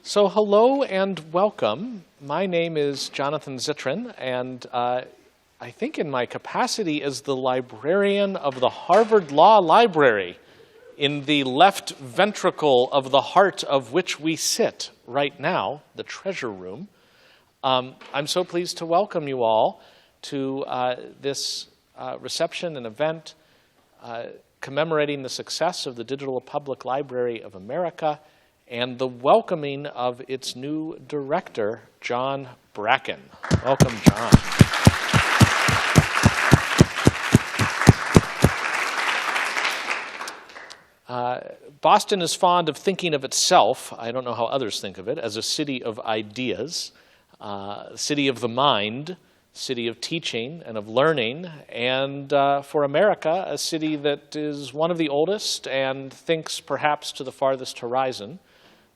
So hello and welcome. My name is Jonathan Zittrain, and I think in my capacity as the librarian of the Harvard Law Library, in the left ventricle of the heart of which we sit right now, the treasure room, I'm so pleased to welcome you all to this reception and event commemorating the success of the Digital Public Library of America and the welcoming of its new director, John Bracken. Welcome, John. Boston is fond of thinking of itself, I don't know how others think of it, as a city of ideas, city of the mind, city of teaching and of learning, and for America, a city that is one of the oldest and thinks perhaps to the farthest horizon.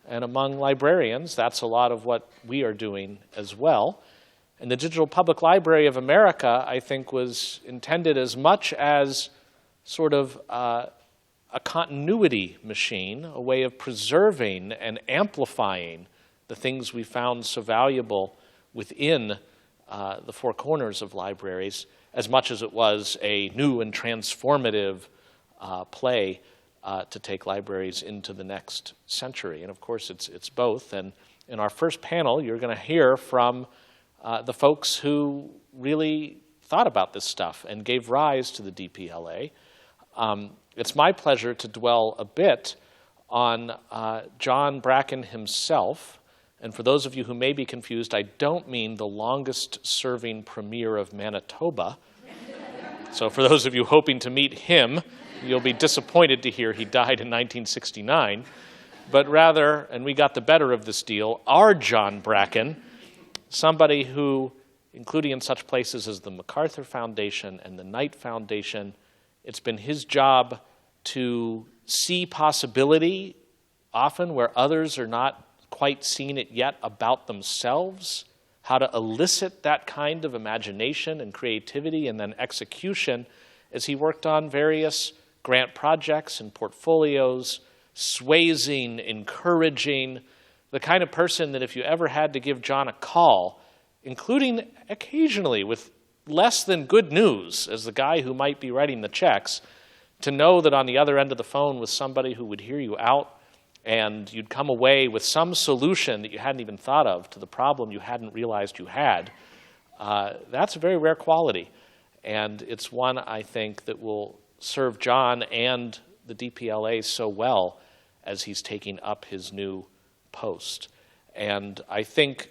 And among librarians, that's a lot of what we are doing as well. And the Digital Public Library of America, I think, was intended as much as sort of a continuity machine, a way of preserving and amplifying the things we found so valuable within the four corners of libraries, as much as it was a new and transformative play to take libraries into the next century. And of course, it's both. And in our first panel, you're going to hear from the folks who really thought about this stuff and gave rise to the DPLA. It's my pleasure to dwell a bit on John Bracken himself. And for those of you who may be confused, I don't mean the longest-serving premier of Manitoba. So for those of you hoping to meet him, you'll be disappointed to hear he died in 1969. But rather, and we got the better of this deal, our John Bracken, somebody who, including in such places as the MacArthur Foundation and the Knight Foundation, it's been his job to see possibility, often where others are not quite seeing it yet about themselves, how to elicit that kind of imagination and creativity and then execution as he worked on various grant projects and portfolios, swaying, encouraging, the kind of person that if you ever had to give John a call, including occasionally with less than good news as the guy who might be writing the checks, to know that on the other end of the phone was somebody who would hear you out and you'd come away with some solution that you hadn't even thought of to the problem you hadn't realized you had, that's a very rare quality. And it's one, I think, that will serve John and the DPLA so well as he's taking up his new post. And I think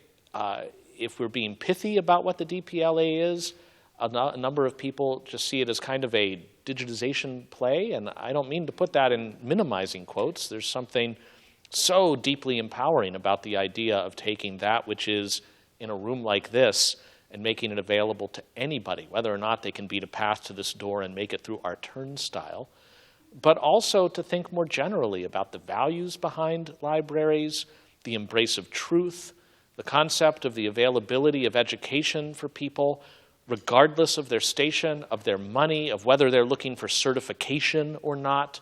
if we're being pithy about what the DPLA is, a number of people just see it as kind of a digitization play, and I don't mean to put that in minimizing quotes. There's something so deeply empowering about the idea of taking that which is in a room like this and making it available to anybody, whether or not they can beat a path to this door and make it through our turnstile, but also to think more generally about the values behind libraries, the embrace of truth, the concept of the availability of education for people, regardless of their station, of their money, of whether they're looking for certification or not.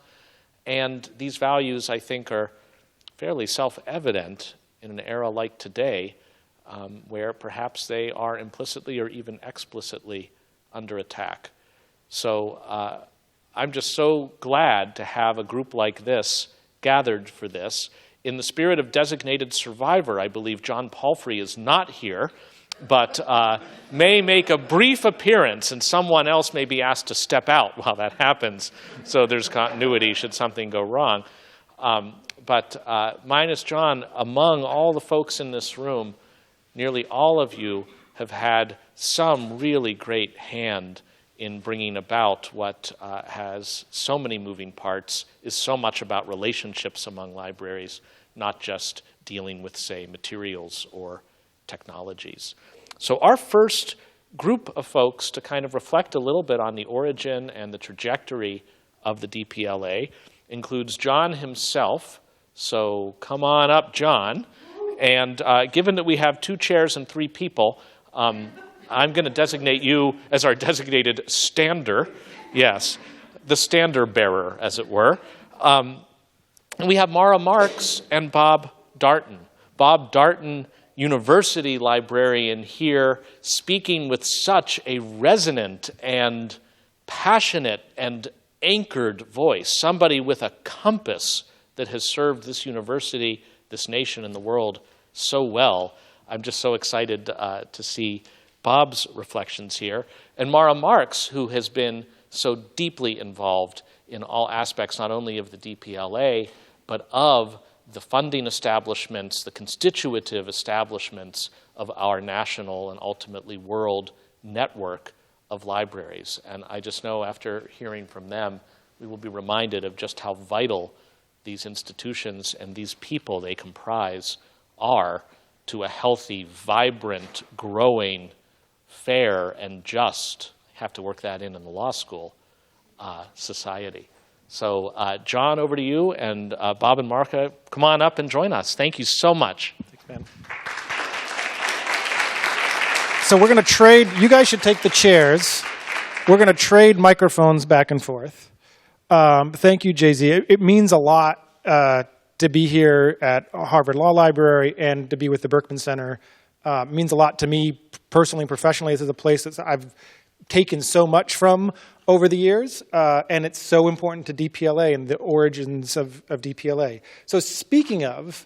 And these values, I think, are fairly self-evident in an era like today, where perhaps they are implicitly or even explicitly under attack. So I'm just so glad to have a group like this gathered for this. In the spirit of designated survivor, I believe John Palfrey is not here, but may make a brief appearance, and someone else may be asked to step out while that happens, so there's continuity should something go wrong. But minus John, among all the folks in this room, nearly all of you have had some really great hand in bringing about what has so many moving parts, is so much about relationships among libraries, not just dealing with, say, materials or technologies. So our first group of folks to kind of reflect a little bit on the origin and the trajectory of the DPLA includes John himself. So come on up, John. And given that we have 2 chairs and 3 people, I'm going to designate you as our designated stander. Yes, the stander bearer, as it were. And we have Mara Marks and Bob Darton. Bob Darton, university librarian here, speaking with such a resonant and passionate and anchored voice, somebody with a compass that has served this university, this nation, and the world so well. I'm just so excited to see Bob's reflections here. And Mara Marks, who has been so deeply involved in all aspects, not only of the DPLA, but of the funding establishments, the constitutive establishments of our national and ultimately world network of libraries. And I just know after hearing from them, we will be reminded of just how vital these institutions and these people they comprise are to a healthy, vibrant, growing, fair, and just, have to work that in the law school, society. So John, over to you, and Bob and Marka, come on up and join us. Thank you so much. Thanks, man. So we're going to trade, you guys should take the chairs. We're going to trade microphones back and forth. Thank you, Jay-Z. It means a lot to be here at Harvard Law Library and to be with the Berkman Center. It means a lot to me personally and professionally. This is a place that I've taken so much from over the years, and it's so important to DPLA and the origins of DPLA. So speaking of,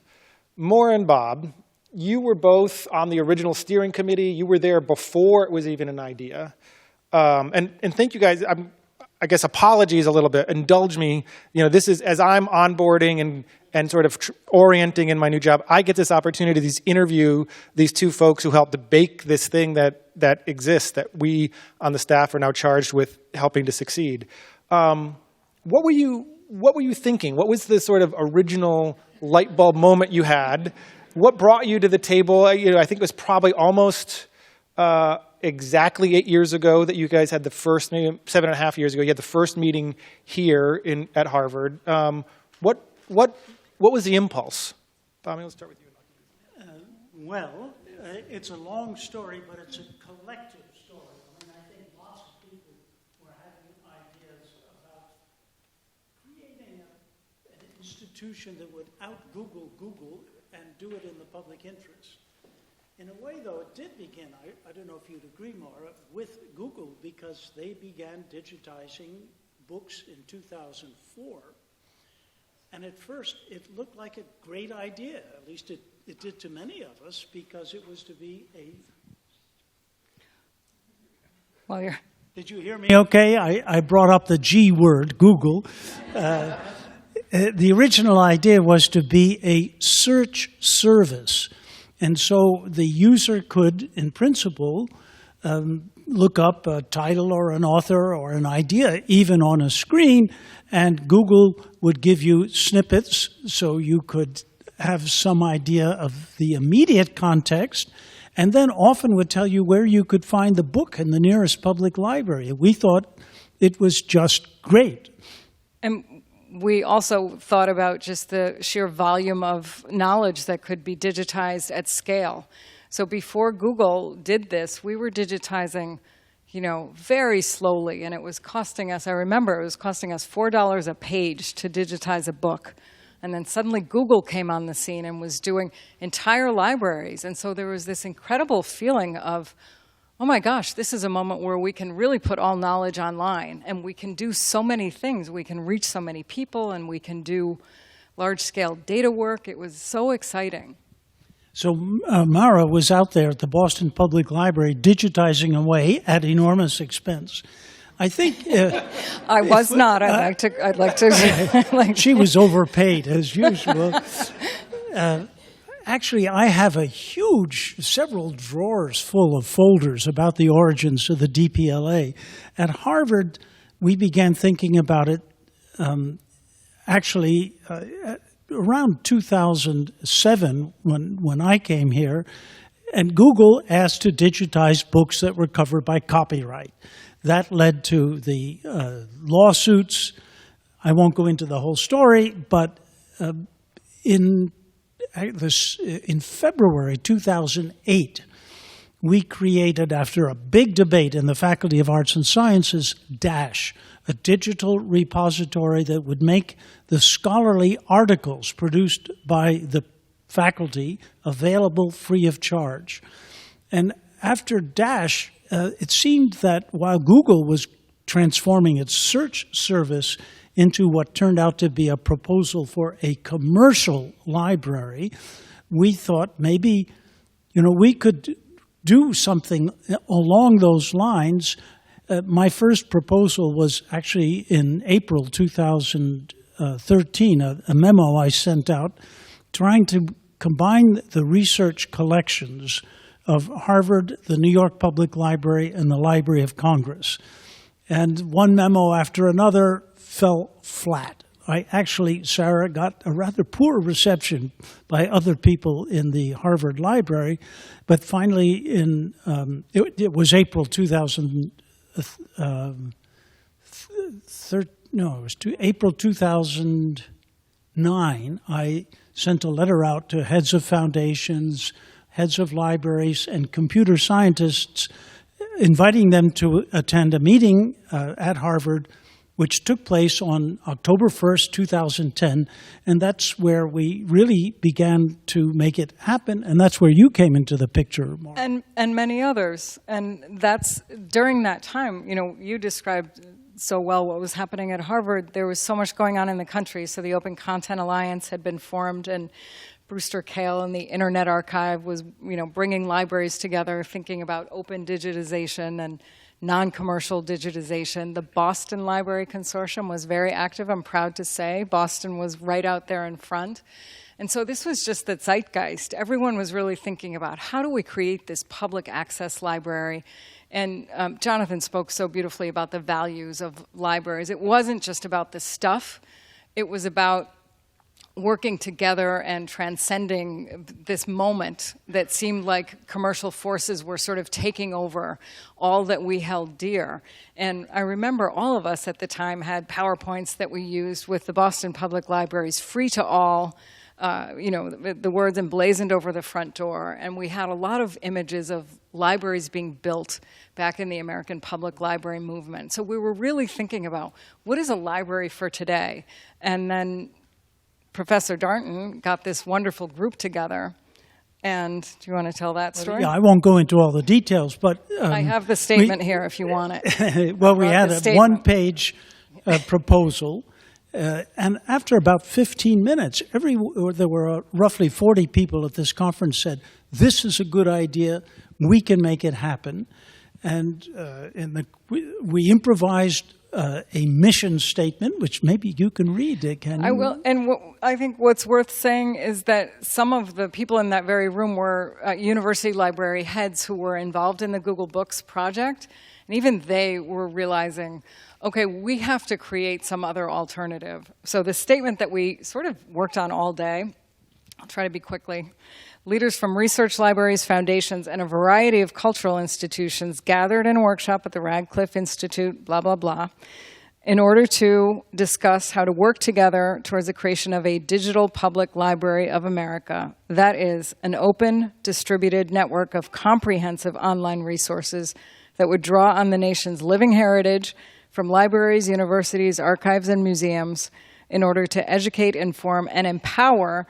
Maura and Bob, you were both on the original steering committee. You were there before it was even an idea. And thank you guys. I guess apologies a little bit. Indulge me. You know, this is, as I'm onboarding and sort of orienting in my new job, I get this opportunity to interview these two folks who helped to bake this thing that exists, that we on the staff are now charged with helping to succeed. What were you thinking? What was the sort of original light bulb moment you had? What brought you to the table? You know, I think it was probably almost exactly 8 years ago that you guys had the first, maybe 7.5 years ago, you had the first meeting here at Harvard. What was the impulse? Tommy, let's start with you. It's a long story, but it's a collective story. I mean, I think lots of people were having ideas about creating an institution that would out-Google Google and do it in the public interest. In a way, though, it did begin, I don't know if you'd agree, Maura, with Google, because they began digitizing books in 2004. And at first, it looked like a great idea. At least it did to many of us, because it was to be a... Did you hear me okay? I brought up the G word, Google. The original idea was to be a search service. And so the user could, in principle, look up a title or an author or an idea, even on a screen, and Google would give you snippets so you could have some idea of the immediate context, and then often would tell you where you could find the book in the nearest public library. We thought it was just great. And we also thought about just the sheer volume of knowledge that could be digitized at scale. So before Google did this, we were digitizing, very slowly, and it was costing us, I remember, it was costing us $4 a page to digitize a book. And then suddenly Google came on the scene and was doing entire libraries. And so there was this incredible feeling of, oh my gosh, this is a moment where we can really put all knowledge online, and we can do so many things. We can reach so many people, and we can do large-scale data work. It was so exciting. So Mara was out there at the Boston Public Library digitizing away at enormous expense. I think I was not. I'd like to. She was overpaid as usual. Actually, I have several drawers full of folders about the origins of the DPLA. At Harvard, we began thinking about it around 2007 when I came here, and Google asked to digitize books that were covered by copyright. That led to the lawsuits. I won't go into the whole story, but in February 2008, we created, after a big debate in the Faculty of Arts and Sciences, DASH, a digital repository that would make the scholarly articles produced by the faculty available free of charge. And after Dash, it seemed that while Google was transforming its search service into what turned out to be a proposal for a commercial library, we thought maybe, we could do something along those lines. My first proposal was actually in April 2013, a memo I sent out trying to combine the research collections of Harvard, the New York Public Library, and the Library of Congress. And one memo after another fell flat. Sarah got a rather poor reception by other people in the Harvard Library, but finally it was April 2009, I sent a letter out to heads of foundations, heads of libraries, and computer scientists, inviting them to attend a meeting at Harvard, which took place on October 1st, 2010, and that's where we really began to make it happen, and that's where you came into the picture, Mark. And many others. And that's, during that time, you described so well what was happening at Harvard. There was so much going on in the country, so the Open Content Alliance had been formed, and Brewster Kahle and the Internet Archive was, bringing libraries together, thinking about open digitization and non-commercial digitization. The Boston Library Consortium was very active, I'm proud to say. Boston was right out there in front. And so this was just the zeitgeist. Everyone was really thinking about how do we create this public access library. And Jonathan spoke so beautifully about the values of libraries. It wasn't just about the stuff. It was about working together and transcending this moment that seemed like commercial forces were sort of taking over all that we held dear. And I remember all of us at the time had PowerPoints that we used with the Boston Public Library's free to all, the words emblazoned over the front door. And we had a lot of images of libraries being built back in the American Public Library movement. So we were really thinking about what is a library for today? And then Professor Darnton got this wonderful group together. And do you want to tell that story? Yeah, I won't go into all the details, but I have the statement here if you want it. Well, we had a one-page proposal, and after about 15 minutes, there were roughly 40 people at this conference said, "This is a good idea. We can make it happen." And we improvised a mission statement, which maybe you can read, can you? I will. And I think what's worth saying is that some of the people in that very room were university library heads who were involved in the Google Books project. And even they were realizing, okay, we have to create some other alternative. So the statement that we sort of worked on all day, I'll try to be quickly. Leaders from research libraries, foundations, and a variety of cultural institutions gathered in a workshop at the Radcliffe Institute, blah, blah, blah, in order to discuss how to work together towards the creation of a digital public library of America. That is, an open, distributed network of comprehensive online resources that would draw on the nation's living heritage from libraries, universities, archives, and museums in order to educate, inform, and empower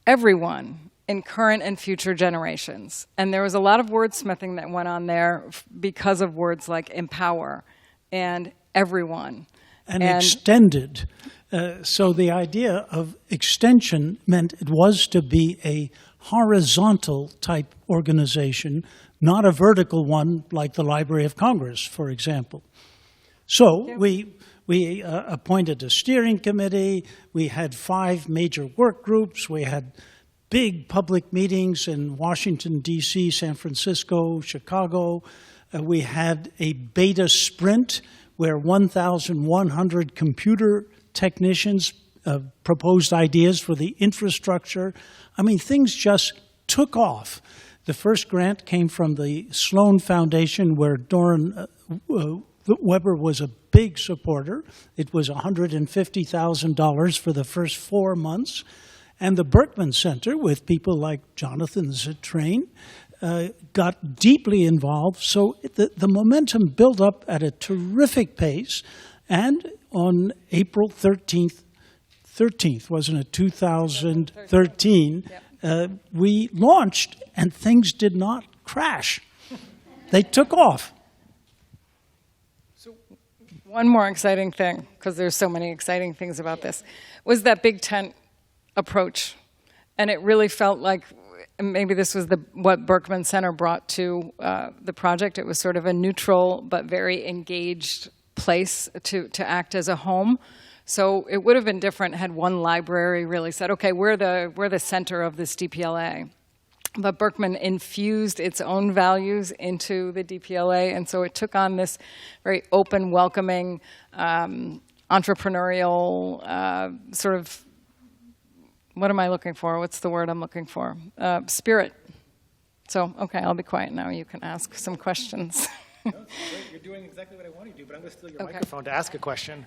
everyone in current and future generations. And there was a lot of wordsmithing that went on there because of words like empower and everyone. And extended. So the idea of extension meant it was to be a horizontal type organization, not a vertical one like the Library of Congress, for example. So we appointed a steering committee. We had 5 major work groups. We had big public meetings in Washington, D.C., San Francisco, Chicago. We had a beta sprint where 1,100 computer technicians proposed ideas for the infrastructure. I mean, things just took off. The first grant came from the Sloan Foundation, where Doran Weber was a big supporter. It was $150,000 for the first 4 months. And the Berkman Center, with people like Jonathan Zittrain, got deeply involved. So the momentum built up at a terrific pace. And on April 13th, wasn't it, 2013, we launched, and things did not crash. They took off. One more exciting thing, because there's so many exciting things about this, was that big tent approach. And it really felt like maybe this was what Berkman Center brought to the project. It was sort of a neutral but very engaged place to act as a home. So it would have been different had one library really said, okay, we're the center of this DPLA. But Berkman infused its own values into the DPLA, and so it took on this very open, welcoming, entrepreneurial sort of, what am I looking for? What's the word I'm looking for? Spirit. So, okay, I'll be quiet now. You can ask some questions. No, great. You're doing exactly what I want you to do, but I'm going to steal your Okay. microphone to ask a question.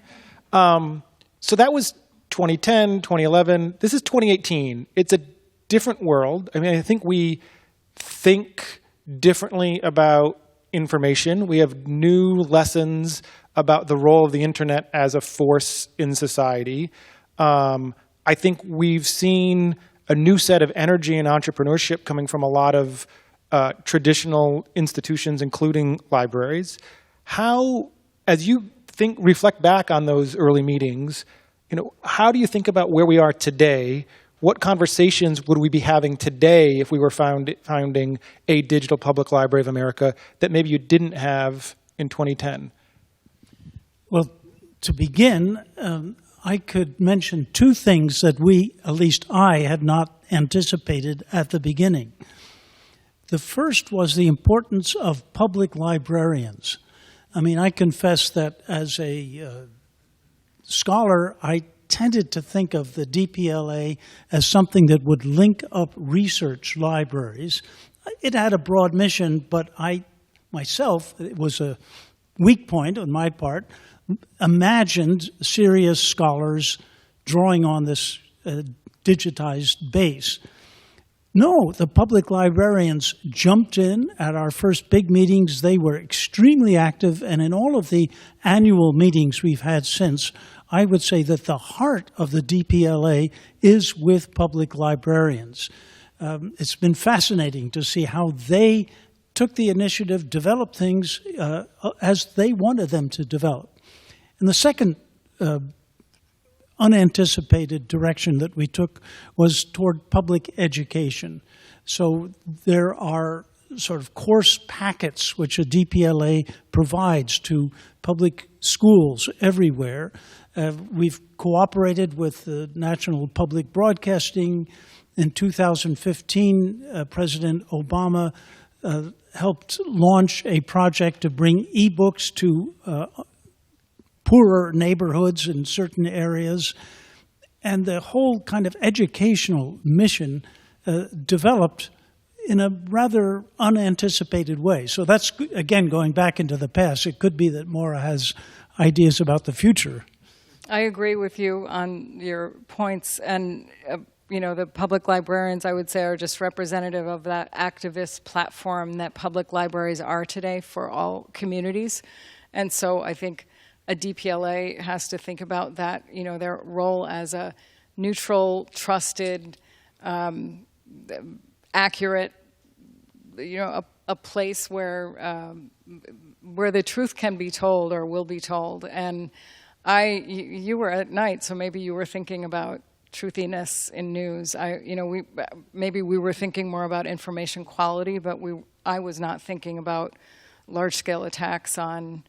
So that was 2010, 2011. This is 2018. It's a different world. I mean, I think we think differently about information. We have new lessons about the role of the internet as a force in society. I think we've seen a new set of energy and entrepreneurship coming from a lot of traditional institutions, including libraries. How, as you reflect back on those early meetings, how do you think about where we are today? What conversations would we be having today if we were founding a digital public library of America that maybe you didn't have in 2010? Well, to begin, I could mention two things that we, at least I, had not anticipated at the beginning. The first was the importance of public librarians. I mean, I confess that as a scholar, I tended to think of the DPLA as something that would link up research libraries. It had a broad mission, but I myself, it was a weak point on my part, imagined serious scholars drawing on this digitized base. No, the public librarians jumped in at our first big meetings. They were extremely active, and in all of the annual meetings we've had since, I would say that the heart of the DPLA is with public librarians. It's been fascinating to see how they took the initiative, developed things as they wanted them to develop. And the second unanticipated direction that we took was toward public education. So there are sort of course packets which a DPLA provides to public schools everywhere. We've cooperated with the National Public Broadcasting. In 2015, President Obama helped launch a project to bring e-books to poorer neighborhoods in certain areas. And the whole kind of educational mission developed in a rather unanticipated way. So that's, again, going back into the past. It could be that Maura has ideas about the future. I agree with you on your points. And, the public librarians, I would say, are just representative of that activist platform that public libraries are today for all communities. And so I think a DPLA has to think about that, their role as a neutral, trusted, accurate, a place where the truth can be told or will be told. And you were at night, so maybe you were thinking about truthiness in news. Maybe we were thinking more about information quality, but I was not thinking about large-scale attacks on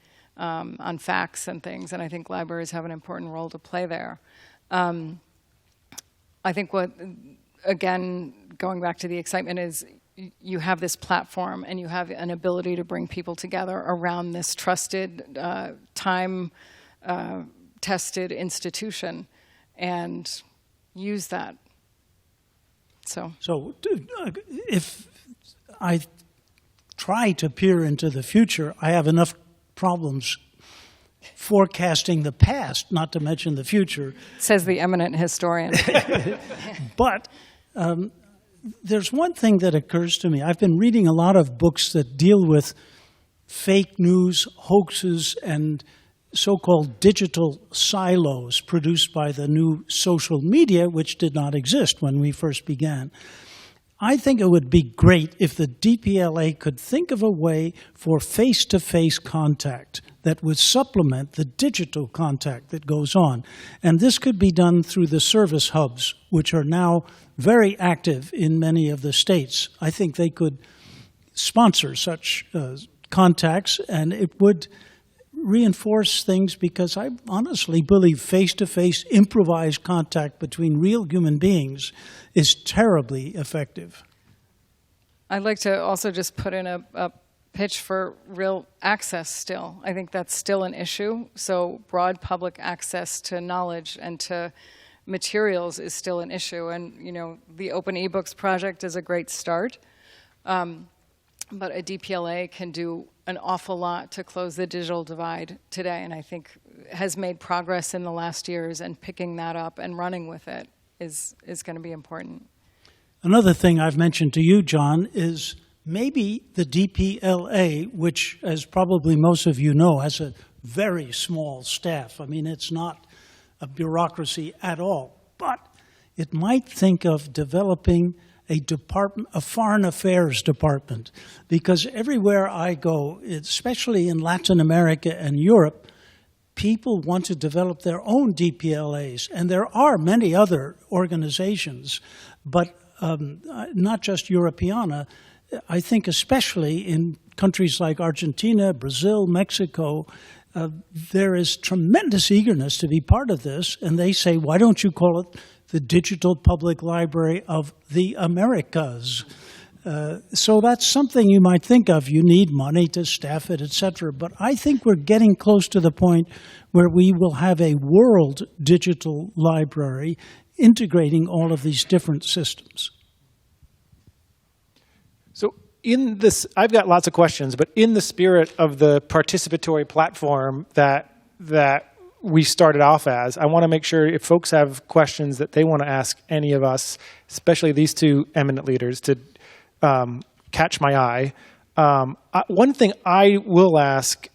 facts and things, and I think libraries have an important role to play there. I think again, going back to the excitement is you have this platform and you have an ability to bring people together around this trusted, time-tested institution and use that. So if I try to peer into the future, I have enough problems forecasting the past, not to mention the future. Says the eminent historian. But there's one thing that occurs to me. I've been reading a lot of books that deal with fake news, hoaxes, and so-called digital silos produced by the new social media, which did not exist when we first began. I think it would be great if the DPLA could think of a way for face-to-face contact that would supplement the digital contact that goes on. And this could be done through the service hubs, which are now very active in many of the states. I think they could sponsor such contacts, and it would reinforce things, because I honestly believe face-to-face improvised contact between real human beings is terribly effective. I'd like to also just put in a pitch for real access still. I think that's still an issue. So broad public access to knowledge and to materials is still an issue. And, you know, the Open eBooks project is a great start. But a DPLA can do an awful lot to close the digital divide today, and I think has made progress in the last years, and picking that up and running with it is going to be important. Another thing I've mentioned to you, John, is maybe the DPLA, which, as probably most of you know, has a very small staff. I mean, it's not a bureaucracy at all, but it might think of developing a foreign affairs department, because everywhere I go, especially in Latin America and Europe, people want to develop their own DPLAs, and there are many other organizations, but not just Europeana. I think especially in countries like Argentina, Brazil, Mexico, there is tremendous eagerness to be part of this, and they say, why don't you call it the Digital Public Library of the Americas? So that's something you might think of. You need money to staff it, etc. But I think we're getting close to the point where we will have a world digital library integrating all of these different systems. So in this, I've got lots of questions, but in the spirit of the participatory platform that we started off as, I want to make sure if folks have questions that they want to ask any of us, especially these two eminent leaders, to catch my eye. One thing I will ask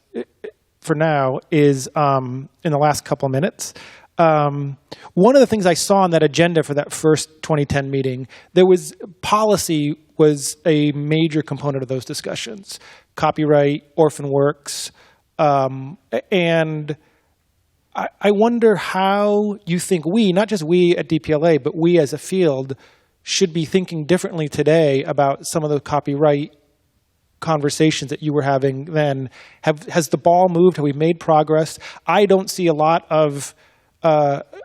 for now is, in the last couple of minutes, one of the things I saw on that agenda for that first 2010 meeting, there was policy was a major component of those discussions. Copyright, orphan works, and I wonder how you think we, not just we at DPLA, but we as a field, should be thinking differently today about some of the copyright conversations that you were having then. Has the ball moved? Have we made progress? I don't see a lot of,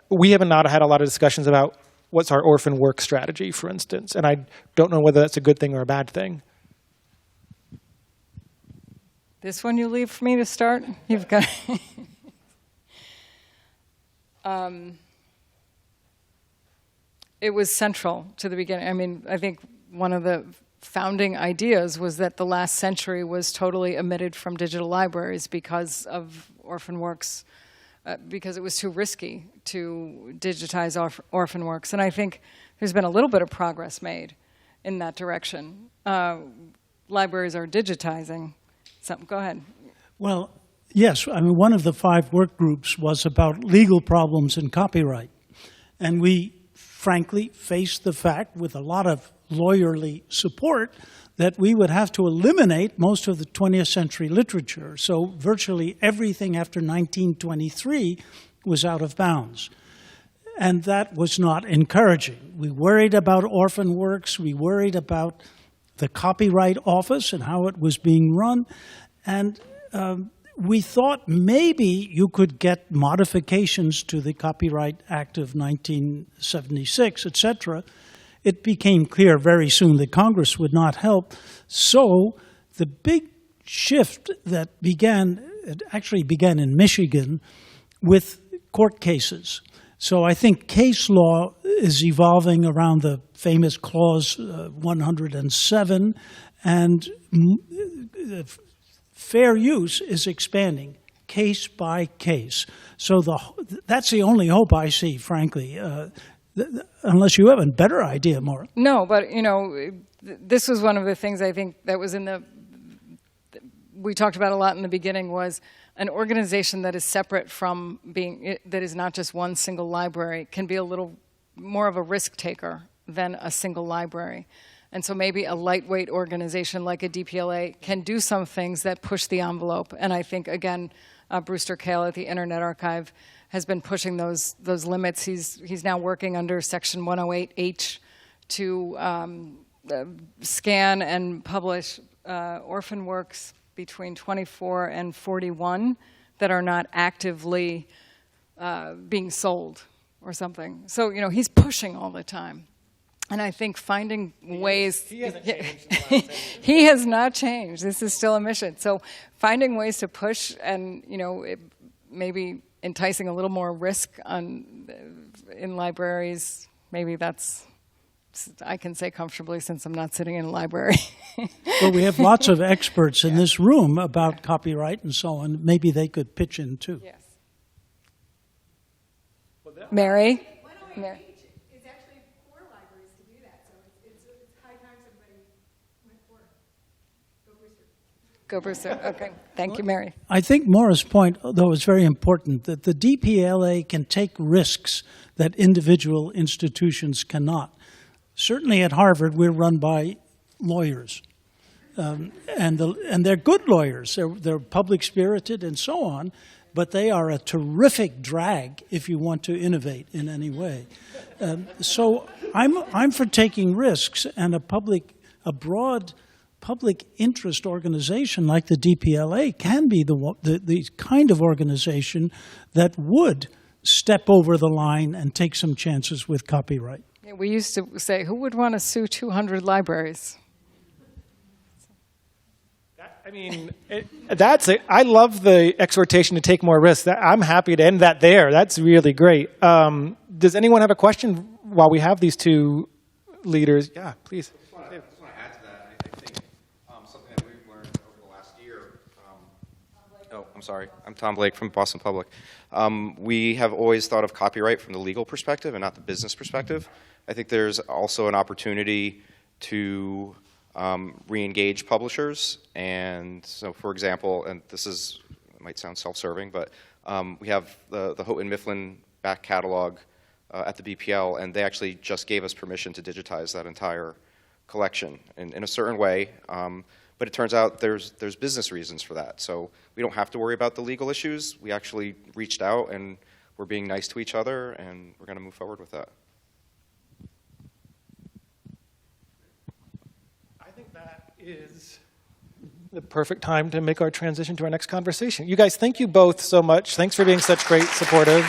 we have not had a lot of discussions about what's our orphan work strategy, for instance, and I don't know whether that's a good thing or a bad thing. This one you leave for me to start? You've got... It was central to the beginning. I mean, I think one of the founding ideas was that the last century was totally omitted from digital libraries because of orphan works, because it was too risky to digitize orphan works. And I think there's been a little bit of progress made in that direction. Libraries are digitizing. Go ahead. Well, yes, I mean, one of the 5 work groups was about legal problems in copyright. And we, frankly, faced the fact, with a lot of lawyerly support, that we would have to eliminate most of the 20th century literature. So virtually everything after 1923 was out of bounds. And that was not encouraging. We worried about orphan works. We worried about the Copyright Office and how it was being run. And we thought maybe you could get modifications to the Copyright Act of 1976, etc. It became clear very soon that Congress would not help. So the big shift that began, it actually began in Michigan with court cases. So I think case law is evolving around the famous Clause 107, and fair use is expanding case by case. So that's the only hope I see, frankly, unless you have a better idea, Maura. No, but, you know, this was one of the things I think that was we talked about a lot in the beginning, was an organization that is separate from that is not just one single library can be a little more of a risk taker than a single library. And so maybe a lightweight organization like a DPLA can do some things that push the envelope. And I think, again, Brewster Kahle at the Internet Archive has been pushing those limits. He's now working under Section 108H to scan and publish orphan works between 24 and 41 that are not actively being sold or something. So, he's pushing all the time. And I think finding ways... He hasn't changed in the last 10 years. He has not changed. This is still a mission. So finding ways to push and, maybe enticing a little more risk in libraries, maybe I can say comfortably since I'm not sitting in a library. Well, we have lots of experts in this room about copyright and so on. Maybe they could pitch in, too. Yes. Mary? Mary. It's actually for libraries to do that, so it's high time somebody went for it. Go Brewster. Go Brewster. Okay. Thank you, Mary. I think Maura's point, though, is very important, that the DPLA can take risks that individual institutions cannot. Certainly at Harvard, we're run by lawyers. And they're good lawyers. They're public-spirited and so on, but they are a terrific drag if you want to innovate in any way. So I'm for taking risks, and a broad public interest organization like the DPLA can be the kind of organization that would step over the line and take some chances with copyright. Yeah, we used to say, who would want to sue 200 libraries? I love the exhortation to take more risks. I'm happy to end that there. That's really great. Does anyone have a question while we have these two leaders? Yeah, please. I just want to add to that. I think something that we've learned over the last year. I'm sorry. I'm Tom Blake from Boston Public. We have always thought of copyright from the legal perspective and not the business perspective. I think there's also an opportunity to re-engage publishers. And so, for example, and it might sound self-serving, but we have the Houghton Mifflin back catalog at the BPL, and they actually just gave us permission to digitize that entire collection in a certain way. But it turns out there's business reasons for that. So we don't have to worry about the legal issues. We actually reached out, and we're being nice to each other, and we're going to move forward with that. I think that is the perfect time to make our transition to our next conversation. You guys, thank you both so much. Thanks for being such great supporters.